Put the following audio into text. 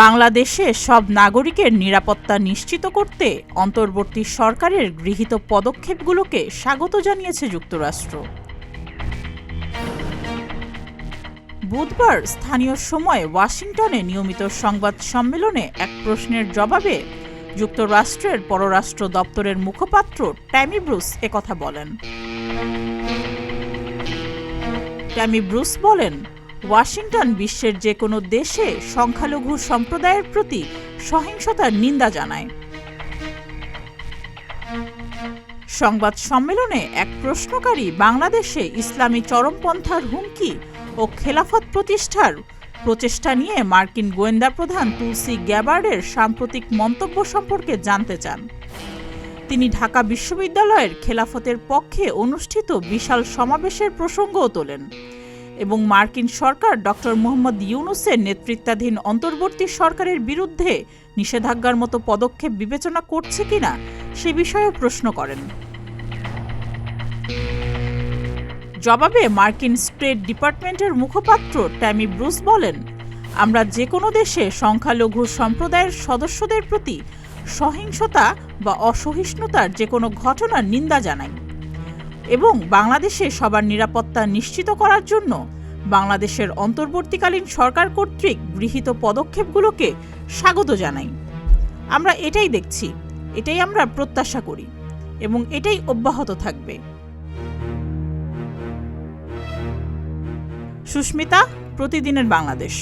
বাংলাদেশে সব নাগরিকের নিরাপত্তা নিশ্চিত করতে অন্তর্বর্তী সরকারের গৃহীত পদক্ষেপগুলোকে স্বাগত জানিয়েছে যুক্তরাষ্ট্র। বুধবার স্থানীয় সময় ওয়াশিংটনে নিয়মিত সংবাদ সম্মেলনে এক প্রশ্নের জবাবে যুক্তরাষ্ট্রের পররাষ্ট্র দপ্তরের মুখপাত্র ট্যামি ব্রুস একথা বলেন। ট্যামি ব্রুস বলেন, ওয়াশিংটন বিশ্বের যে কোনো দেশে সংখ্যালঘু সম্প্রদায়ের প্রতি সহিংসতার নিন্দা জানায়। সংবাদ সম্মেলনে এক প্রশ্নকারী বাংলাদেশে ইসলামী চরমপন্থার হুমকি ও খেলাফত প্রতিষ্ঠার প্রচেষ্টা নিয়ে মার্কিন গোয়েন্দা প্রধান তুলসি গ্যাবার্ডের সাম্প্রতিক মন্তব্য সম্পর্কে জানতে চান। তিনি ঢাকা বিশ্ববিদ্যালয়ের খেলাফতের পক্ষে অনুষ্ঠিত বিশাল সমাবেশের প্রসঙ্গও তোলেন এবং মার্কিন সরকার ডক্টর মোহাম্মদ ইউনূসের নেতৃত্বাধীন অন্তর্বর্তী সরকারের বিরুদ্ধে নিষেধাজ্ঞার মতো পদক্ষেপ বিবেচনা করছে কিনা সে বিষয়েও প্রশ্ন করেন। জবাবে মার্কিন স্টেট ডিপার্টমেন্টের মুখপাত্র ট্যামি ব্রুস বলেন, আমরা যে কোনো দেশে সংখ্যালঘু সম্প্রদায়ের সদস্যদের প্রতি সহিংসতা বা অসহিষ্ণুতার যে কোনো ঘটনার নিন্দা জানাই এবং বাংলাদেশে সবার নিরাপত্তা নিশ্চিত করার জন্য বাংলাদেশের অন্তর্বর্তীকালীন সরকার কর্তৃক গৃহীত পদক্ষেপগুলোকে স্বাগত জানাই। আমরা এটাই দেখছি, এটাই আমরা প্রত্যাশা করি এবং এটাই অব্যাহত থাকবে। সুস্মিতা, প্রতিদিনের বাংলাদেশ।